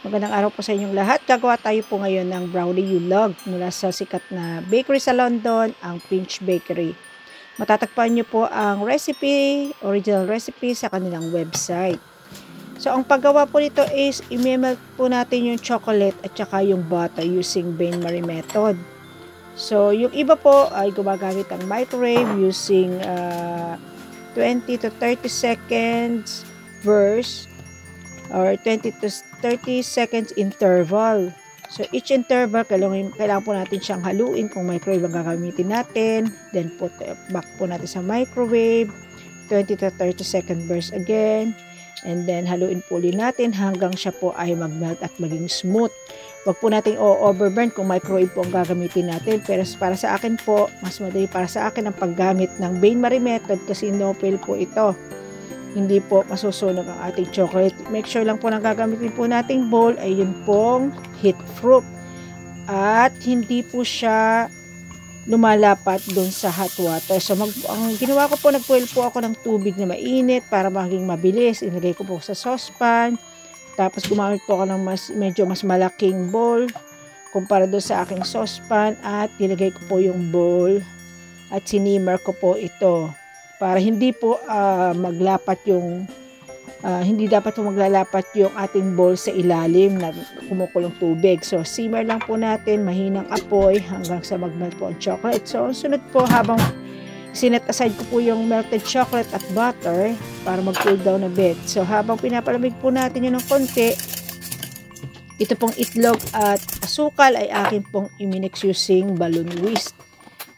Magandang araw po sa inyong lahat. Gagawa tayo po ngayon ng brownie yulog mula sa sikat na bakery sa London, ang Pinch Bakery. Matatagpuan niyo po ang recipe, original recipe sa kanilang website. So ang paggawa po nito is i-melt po natin yung chocolate at saka yung butter using bain-marie method. So yung iba po ay gumagamit ng microwave using 20 to 30 seconds burst or 20 to 30 seconds interval. So each interval, kailangan po natin siyang haluin kung microwave ang gagamitin natin. Then put back po natin sa microwave, 20 to 30 second burst again. And then haluin po ulit natin hanggang siya po ay mag-melt at maging smooth. Huwag po natin overburn kung microwave po ang gagamitin natin. Pero para sa akin po, mas madali para sa akin ang paggamit ng bain-marie method kasi no-fail po ito. Hindi po masusunog ang ating chocolate. Make sure lang po na gagamitin po nating bowl ay yun pong heat proof. At hindi po siya lumalapat dun sa hot water. So ang ginawa ko po, nag-boil po ako ng tubig na mainit para maging mabilis. Inilagay ko po sa saucepan. Tapos gumamit po ako ng medyo mas malaking bowl kumpara doon sa aking saucepan. At nilagay ko po yung bowl at sinimmer ko po ito. Para hindi po maglapat yung hindi dapat po maglalapat yung ating bowl sa ilalim na kumukulong tubig. So simmer lang po natin, mahinang apoy hanggang sa mag-melt po ang chocolate. So sunod po, habang sinet aside ko po yung melted chocolate at butter para mag-cool down a bit. So habang pinapalamig po natin yun ng konti, ito pong itlog at asukal ay akin pong i-mix using balloon whisk.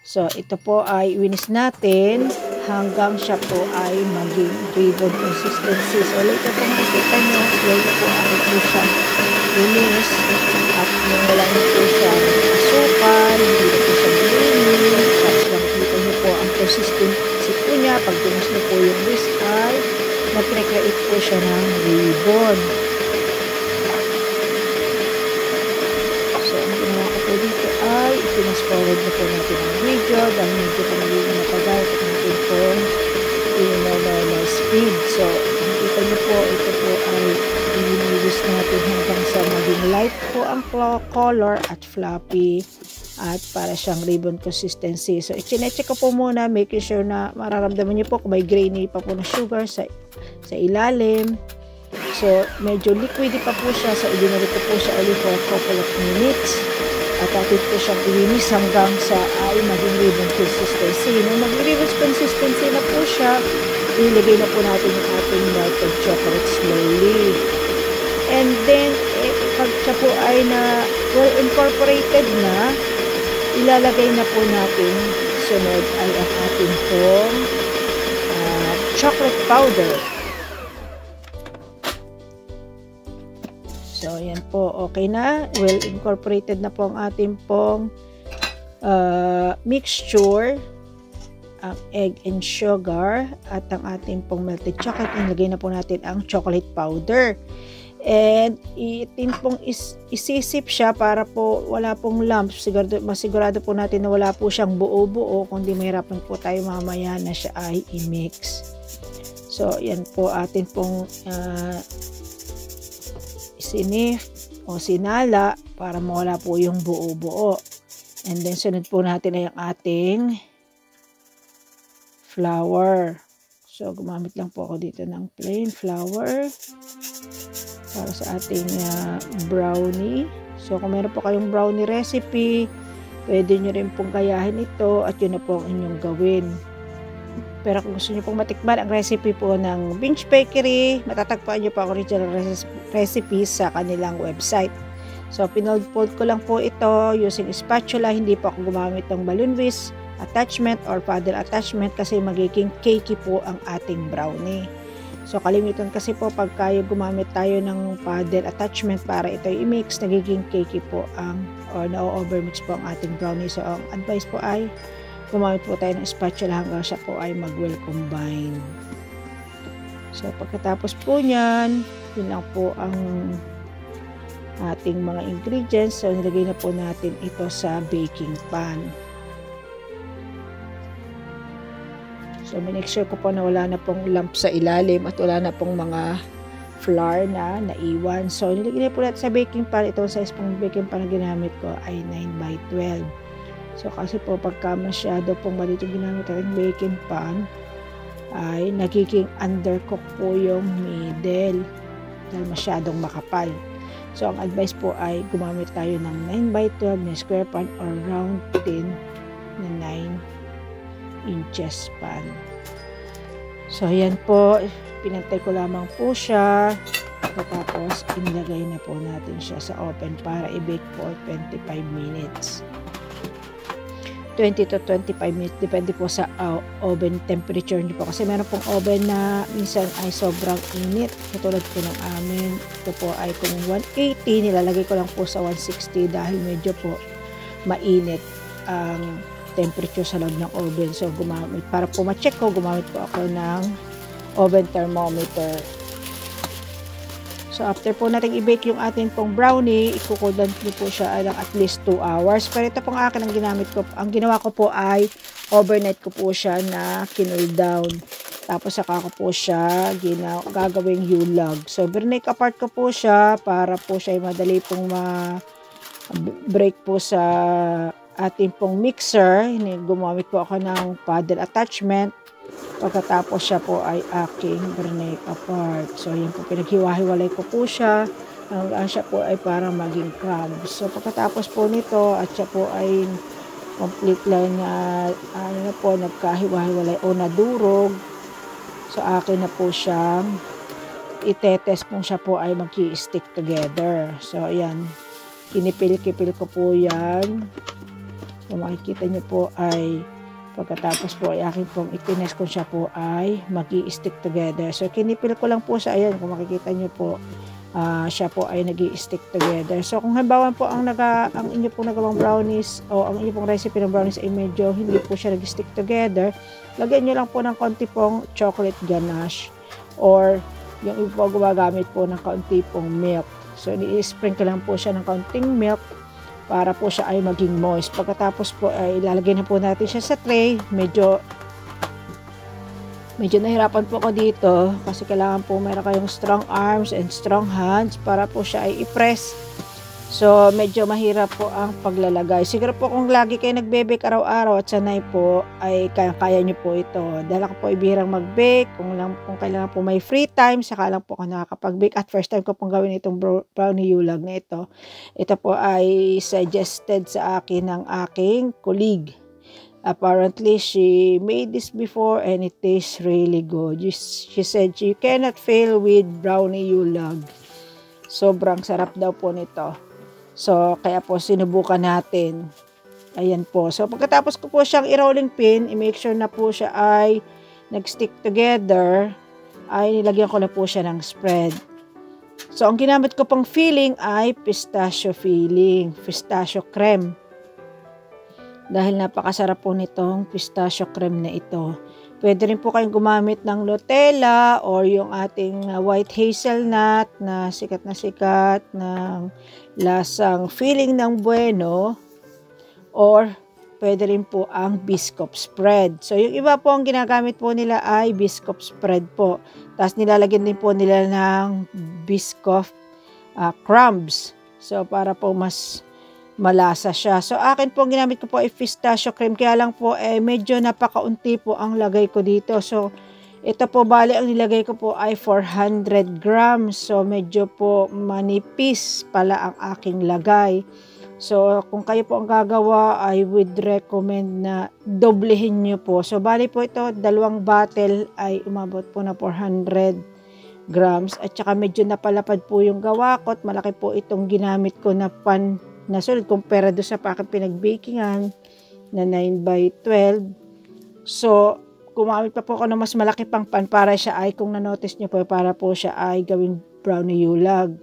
So ito po ay winis natin hanggang siya po ay maging ribbon consistency. So later po makikita nyo, later po ay po siya winis at nung wala nyo po siya asukal, hindi na po siya bilinis. Tapos makikita nyo po ang consistency po niya. Pag dumas nyo po yung whisk ay mag-recreate po siya ng ribbon. So ang ginawa ko po dito ay fast forward na po natin ang video dahil hindi po magiging matagal at natin po normal speed. So nakita niyo po, ito po ay i-release natin hanggang sa maging light po ang color at fluffy at para siyang ribbon consistency. So i-check ko po muna, making sure na mararamdaman niyo po kung may grainy pa po na sugar sa ilalim. So medyo liquidy pa po siya, so idinalik ko po siya ulit for a couple of minutes. At atin po siyang ilinis hanggang sa ay maging ribbon consistency. Nung mag-ribbon consistency na po siya, ilagay na po natin yung ating melted chocolate slowly. And then, pag siya po ay na well incorporated na, ilalagay na po natin sunod ay ang ating pong chocolate powder. So, yan po. Okay na. Well incorporated na po ang ating pong mixture. Ang egg and sugar at ang ating pong melted chocolate. Ilagay na po natin ang chocolate powder. And itin pong isisip siya para po wala pong lumps. Masigurado po natin na wala po siyang buo-buo. Kundi mahirapan po tayo mamaya na siya ay i-mix. So, yan po atin pong sinif o sinala para mawala po yung buo-buo. And then sunod po natin ay ang ating flour. So gumamit lang po ako dito ng plain flour para sa ating brownie. So kung meron po kayong brownie recipe, pwede nyo rin pong gayahin ito at yun na po ang inyong gawin. Pero kung gusto niyo pong matikman ang recipe po ng Pinch Bakery, matatagpuan niyo po ang original recipe sa kanilang website. So, pinold-fold ko lang po ito using spatula. Hindi po ako gumamit ng balloon whisk attachment or paddle attachment kasi magiging cakey po ang ating brownie. So, kalimitan kasi po pag kayo gumamit tayo ng paddle attachment para ito i-mix, nagiging cakey po ang or na-overmix po ang ating brownie. So, ang advice po ay gumamit po tayo ng spatula hanggang siya po ay mag-well combine. So, pagkatapos po niyan, yun lang po ang ating mga ingredients. So, nilagay na po natin ito sa baking pan. So, make sure ko po na wala na pong lump sa ilalim at wala na pong mga flour na naiwan. So, nilagay po natin sa baking pan. Itong size pong baking pan na ginamit ko ay 9x12. So, kasi po pagka masyado pong maliit yung ginamit natin baking pan, ay nagiging undercook po yung middle dahil masyadong makapal. So, ang advice po ay gumamit tayo ng 9x12 na square pan or round tin na 9 inches pan. So, yan po. Pinantay ko lamang po siya. Tapos, inilagay na po natin siya sa oven para i-bake for 25 minutes. 20 to 25 minutes. Depende po sa oven temperature niyo po. Kasi meron pong oven na minsan ay sobrang init. Katulad po ng amin. Ito po ay kung 180, nilalagay ko lang po sa 160 dahil medyo po mainit ang temperature sa loob ng oven. So, para po ma-check ko, gumamit po ako ng oven thermometer. So, after po natin i-bake yung ating pong brownie, ikukulant niyo po siya ng at least 2 hours. Pero ito pong akin ang ginamit ko. Ang ginawa ko po ay overnight ko po siya na kinul down. Tapos saka ko po siya gagawing hulog. So, overnight apart ko po siya para po siya ay madali pong ma-break po sa ating pong mixer. Gumamit po ako ng paddle attachment. Pagkatapos siya po ay aking break apart. So, yan po, pinaghiwa-hiwalay ko po siya. Hanggang siya po ay parang maging crumbs. So, pagkatapos po nito, at siya po ay complete lang na, nagkahiwa-hiwalay o nadurog. So, akin na po siya. Itetest kung siya po ay mag-i-stick together. So, ayan. Kinipil-kipil ko po yan. Kung makikita nyo po ay pagkatapos po ay akin pong itines kung siya po ay mag-i-stick together. So, kinipil ko lang po siya. Ayan, kung makikita nyo po, siya po ay nag-i-stick together. So, kung halimbawa po ang inyo pong nagawang brownies o ang inyo pong recipe ng brownies ay medyo hindi po siya nag-stick together, lagyan nyo lang po ng konti pong chocolate ganache or yung iba po gumagamit po ng konti pong milk. So, i-sprinkle lang po siya ng konting milk para po siya ay maging moist. Pagkatapos po ay ilalagay na po natin siya sa tray. Medyo nahirapan po ako dito kasi kailangan po meron kayong strong arms and strong hands para po siya ay i-press. So, medyo mahirap po ang paglalagay. Siguro po kung lagi kayo nagbe-bake araw-araw at sanay po, ay kaya nyo po ito. Dahil ako po ibirang mag-bake, kung kailangan po may free time, saka lang po ako nakakapag-bake. At first time ko pong gawin itong brownie yulag na ito. Ito po ay suggested sa akin ng aking colleague. Apparently, she made this before and it tastes really good. She said, you cannot fail with brownie yulag. Sobrang sarap daw po nito. So, kaya po sinubukan natin. Ayan po. So, pagkatapos ko po siyang i-rolling pin, i-make sure na po siya ay nag-stick together, ay nilagyan ko na po siya ng spread. So, ang ginamit ko pong filling ay pistachio filling, pistachio creme. Dahil napakasarap po nitong pistachio creme na ito. Pwede rin po kayong gumamit ng Nutella or yung ating white hazelnut na sikat ng lasang filling ng Bueno, or pwede rin po ang Biscoff spread. So, yung iba po ang ginagamit po nila ay Biscoff spread po. Tapos nilalagyan din po nila ng Biscoff crumbs. So, para po mas malasa siya. So, akin po ginamit ko po ay pistachio cream. Kaya lang po, medyo napakaunti po ang lagay ko dito. So, ito po, bali, ang nilagay ko po ay 400 grams. So, medyo po manipis pala ang aking lagay. So, kung kayo po ang gagawa, I would recommend na doblehin nyo po. So, bali po ito, 2 bottle ay umabot po na 400 grams. At saka medyo napalapad po yung gawa ko. At malaki po itong ginamit ko na pan na solid kumpara doon sa aking pinag-bakingan na 9x12. So, gumamit pa po ako ng mas malaki pang pan para siya ay, kung na-notice nyo po, para po siya ay gawing brownie yulag.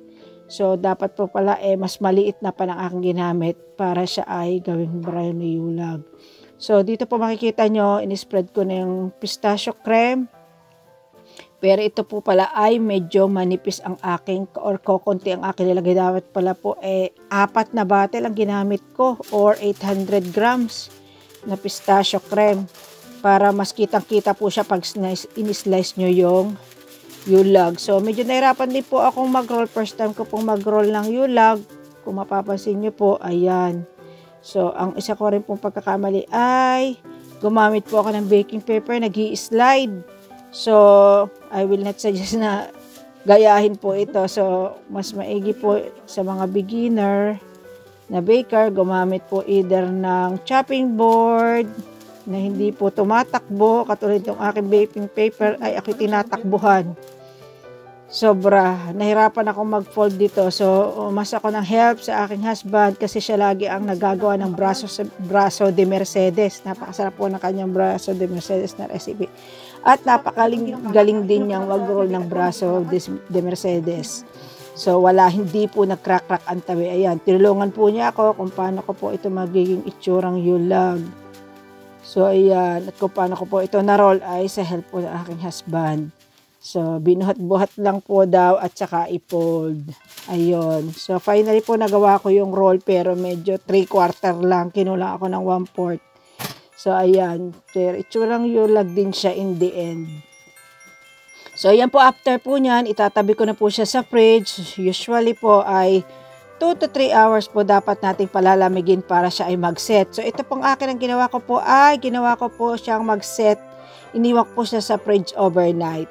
So, dapat po pala mas maliit na pa ng aking ginamit para siya ay gawing brownie yulag. So, dito po makikita nyo, in-spread ko na yung pistachio creme. Pero ito po pala ay medyo manipis ang aking or kokonti ang aking nilagay. Dapat pala po 4 na bottle ang ginamit ko or 800 grams na pistachio creme para mas kitang-kita po siya pag in-slice nyo yung yulag. So, medyo nahirapan din po akong mag-roll. First time ko pong mag-roll ng yulag. Kung mapapansin nyo po, ayan. So, ang isa ko rin pong pagkakamali ay gumamit po ako ng baking paper, nag-i-slide. So, I will not suggest na gayahin po ito. So, mas maigi po sa mga beginner na baker, gumamit po either ng chopping board na hindi po tumatakbo, katulad ng aking baking paper ay ako tinatakbuhan. Sobra, nahirapan ako mag-fold dito. So, mas ako ng help sa aking husband kasi siya lagi ang nagagawa ng braso de Mercedes. Napakasarap po ng kanyang braso de Mercedes na recipe. At napakaling din niyang mag-roll ng braso de Mercedes. So, hindi po nag-crack-crack ang tabi. Ayan, tinulungan po niya ako kung paano ko po ito magiging itsurang yulag. So, ayan, at kung paano ko po ito na-roll ay sa help po ng aking husband. So, binuhat-buhat lang po daw at saka i-fold. Ayun. So, finally po nagawa ko yung roll pero medyo 3/4 lang. Kinulang ako ng 1/4. So, ayan. Pero itsurang yulag din siya in the end. So, ayan po, after po niyan, itatabi ko na po siya sa fridge. Usually po ay 2 to 3 hours po dapat nating palalamigin para siya ay mag-set. So, ito pong akin ang ginawa ko po ay, ginawa ko po siyang mag-set. Iniwak po siya sa fridge overnight.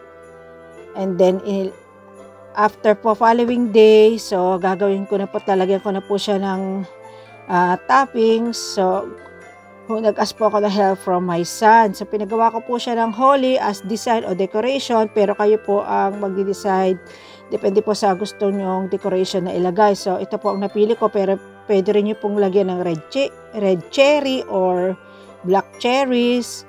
And then, after po following day, so, gagawin ko na po, talagyan ko na po siya ng toppings. So, nag-ask po ako ng help from my son. So, pinagawa ko po siya ng holly as design o decoration. Pero kayo po ang mag-decide. Depende po sa gusto nyong decoration na ilagay. So, ito po ang napili ko. Pero pwede rin nyo pong lagyan ng red cherry or black cherries.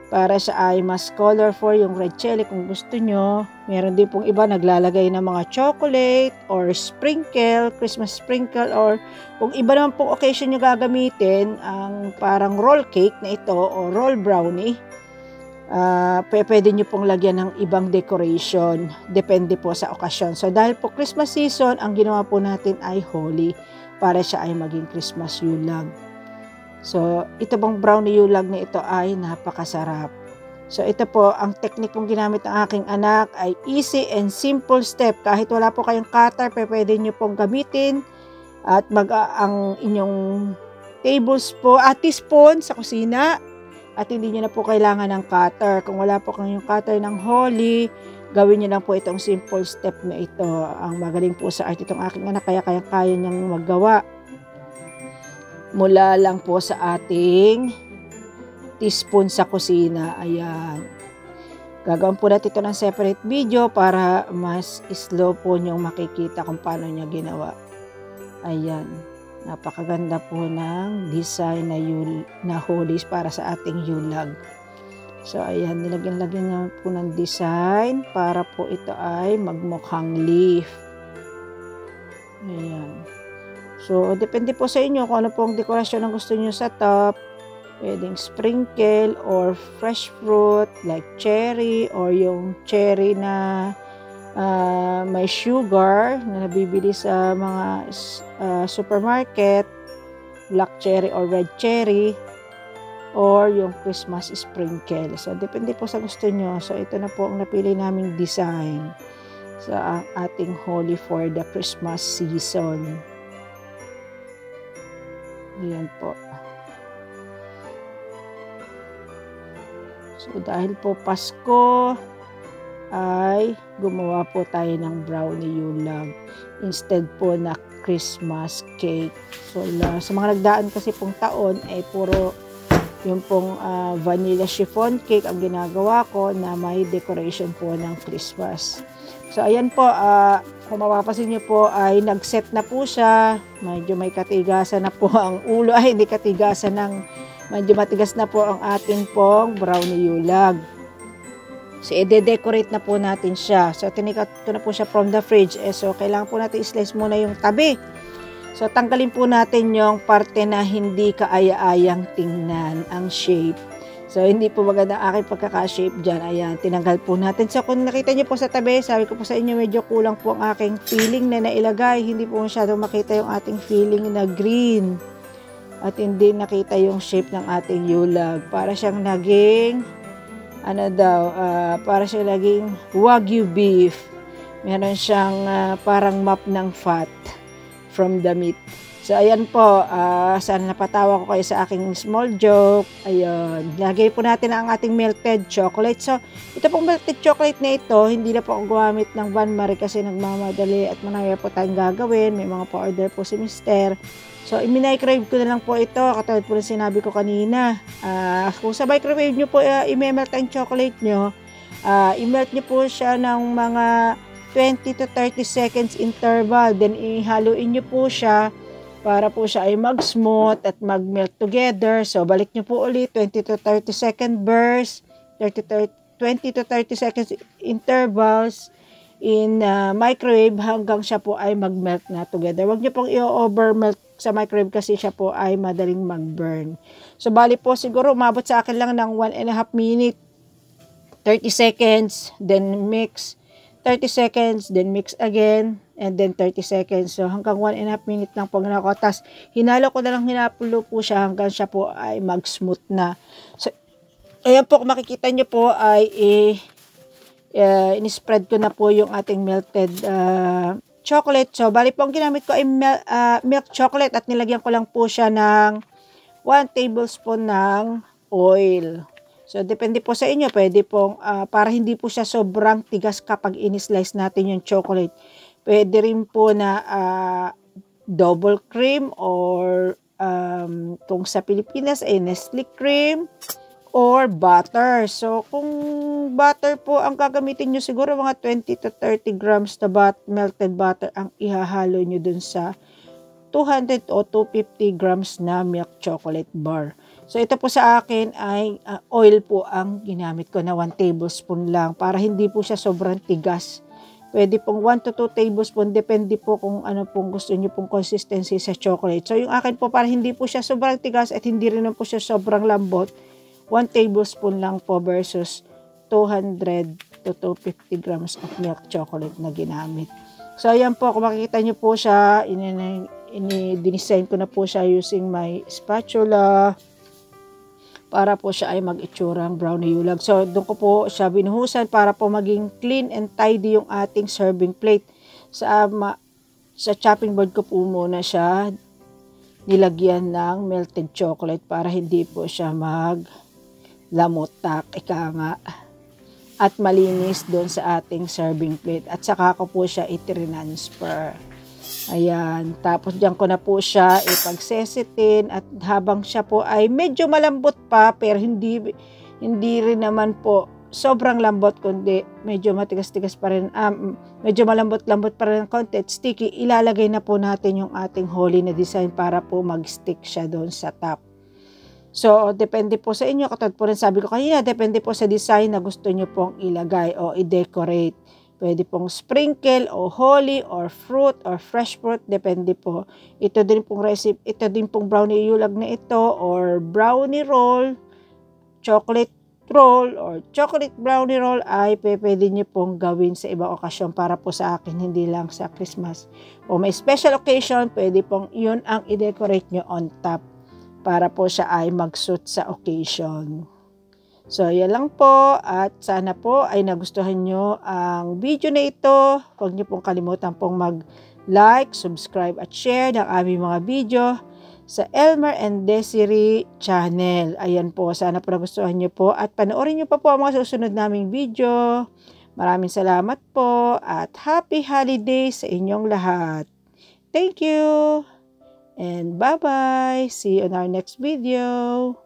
Para siya ay mas colorful yung red cherry kung gusto nyo. Meron din pong iba naglalagay ng mga chocolate or sprinkle, Christmas sprinkle, or kung iba naman pong occasion nyo gagamitin, ang parang roll cake na ito o roll brownie, pwede nyo pong lagyan ng ibang decoration. Depende po sa okasyon. So dahil po Christmas season, ang ginawa po natin ay holly para siya ay maging Christmas yulag. So, ito pong brownie yulag na ito ay napakasarap. So, ito po, ang technique pong ginamit ng aking anak ay easy and simple step. Kahit wala po kayong cutter, pwede nyo pong gamitin. At ang inyong teaspoon sa kusina. At hindi nyo na po kailangan ng cutter. Kung wala po kayong cutter ng holly, gawin nyo lang po itong simple step na ito. Ang magaling po sa art itong aking anak, kaya niyang magawa. Mula lang po sa ating teaspoon sa kusina. Ayan. Gagawin po natin ito ng separate video para mas slow po nyong makikita kung paano niya ginawa. Ayan. Napakaganda po ng design na holies para sa ating yulag. So, ayan. Nilagyan-lagyan nga po ng design para po ito ay magmukhang leaf. Ayan. So, depende po sa inyo kung ano pong dekorasyon ang gusto nyo sa top. Pwedeng sprinkle or fresh fruit like cherry or yung cherry na may sugar na nabibili sa mga supermarket, black cherry or red cherry, or yung Christmas sprinkle. So, depende po sa gusto nyo. So, ito na po ang napili naming design sa ating holly for the Christmas season. Ayan po. So, dahil po Pasko, ay gumawa po tayo ng brownie yulag instead po na Christmas cake. So, sa mga nagdaan kasi pong taon, ay puro yung pong vanilla chiffon cake ang ginagawa ko na may decoration po ng Christmas. So, ayan po, kung mapapasin niyo po ay nag-set na po siya. Medyo may katigasan na po ang ulo. Ay, hindi katigasan ng medyo matigas na po ang ating pong brownie yulag. So, i-decorate na po natin siya. So, tinikat ko na po siya from the fridge. So, kailangan po natin i-slice muna yung tabi. So, tanggalin po natin yung parte na hindi kaaya-ayang tingnan ang shape. So, hindi po maganda aking pagkaka-shape dyan. Ayan, tinanggal po natin. So, kung nakita nyo po sa tabi, sabi ko po sa inyo, medyo kulang po ang aking filling na nailagay. Hindi po masyadong makita yung ating filling na green. At hindi nakita yung shape ng ating yulag. Para siyang naging ano daw, para siya laging Wagyu beef. Meron siyang parang map ng fat from the meat. So, ayan po, sana napatawa ko kayo sa aking small joke. Ayun, lagay po natin ang ating melted chocolate. So, ito pong melted chocolate na ito, hindi na po ako gumamit ng Ban Marie kasi nagmamadali at marami po tayong gagawin. May mga pa-order po si Mister. So, i-microwave ko na lang po ito, katulad po ng sinabi ko kanina. Kung sa microwave nyo po i-melt ang chocolate nyo, i-melt nyo po siya ng mga 20 to 30 seconds interval. Then, ihaluin nyo po siya para po siya ay mag-smooth at mag-melt together. So, balik nyo po ulit, 20 to 30 second burst, 20 to 30 seconds intervals in microwave hanggang siya po ay mag-melt na together. Huwag nyo pong i-overmelt sa microwave kasi siya po ay madaling mag-burn. So, bali po siguro umabot sa akin lang ng 1.5 minute, 30 seconds, then mix, 30 seconds, then mix again, and then 30 seconds. So, hanggang 1.5 minute lang po ginagawa. Tapos, hinalo ko na lang, hinapulo po siya hanggang siya po ay mag-smooth na. So, ayan po, kung makikita nyo po ay in-spread ko na po yung ating melted chocolate. So, bali po ang ginamit ko ay milk chocolate at nilagyan ko lang po siya ng 1 tablespoon ng oil. So, depende po sa inyo. Pwede pong, para hindi po siya sobrang tigas kapag in-slice natin yung chocolate. Pwede rin po na double cream or kung sa Pilipinas ay Nestle cream or butter. So, kung butter po ang gagamitin nyo, siguro mga 20 to 30 grams na melted butter ang ihahalo nyo dun sa 200 o 250 grams na milk chocolate bar. So, ito po sa akin ay oil po ang ginamit ko na 1 tablespoon lang para hindi po siya sobrang tigas. Pwede pong 1 to 2 tablespoon, depende po kung ano pong gusto niyo pong consistency sa chocolate. So, yung akin po para hindi po siya sobrang tigas at hindi rin po siya sobrang lambot, 1 tablespoon lang po versus 200 to 250 grams of milk chocolate na ginamit. So, ayan po, kung makikita niyo po siya, dinisign ko na po siya using my spatula para po siya ay mag-itsurang brownie yulag. So, doon ko po siya binuhusan para po maging clean and tidy yung ating serving plate. Sa chopping board ko po muna siya nilagyan ng melted chocolate para hindi po siya maglamutak, ika nga, at malinis doon sa ating serving plate. At saka ko po siya i-transfer. Ayan, tapos diyan ko na po siya ipagsesitin at habang siya po ay medyo malambot pa pero hindi rin naman po sobrang lambot kundi medyo matigas-tigas pa rin, medyo malambot-lambot pa rin ng konti at sticky, ilalagay na po natin yung ating holly na design para po mag-stick siya doon sa top. So, depende po sa inyo, katulad po rin sabi ko kanina, depende po sa design na gusto nyo pong ilagay o i-decorate. Pwede pong sprinkle o holly or fruit or fresh fruit. Depende po. Ito din pong recipe, ito din pong brownie yulag na ito or brownie roll, chocolate roll or chocolate brownie roll ay pwede nyo pong gawin sa ibang okasyon para po sa akin, hindi lang sa Christmas. O may special occasion, pwede pong yun ang i-decorate nyo on top para po siya ay mag-suit sa occasion. So, yan lang po at sana po ay nagustuhan nyo ang video na ito. Huwag nyo pong kalimutan pong mag-like, subscribe at share ng aming mga video sa Elmer and Desiree channel. Ayan po, sana po nagustuhan nyo po at panoorin nyo pa po ang mga susunod naming video. Maraming salamat po at happy holidays sa inyong lahat. Thank you and bye-bye. See you on our next video.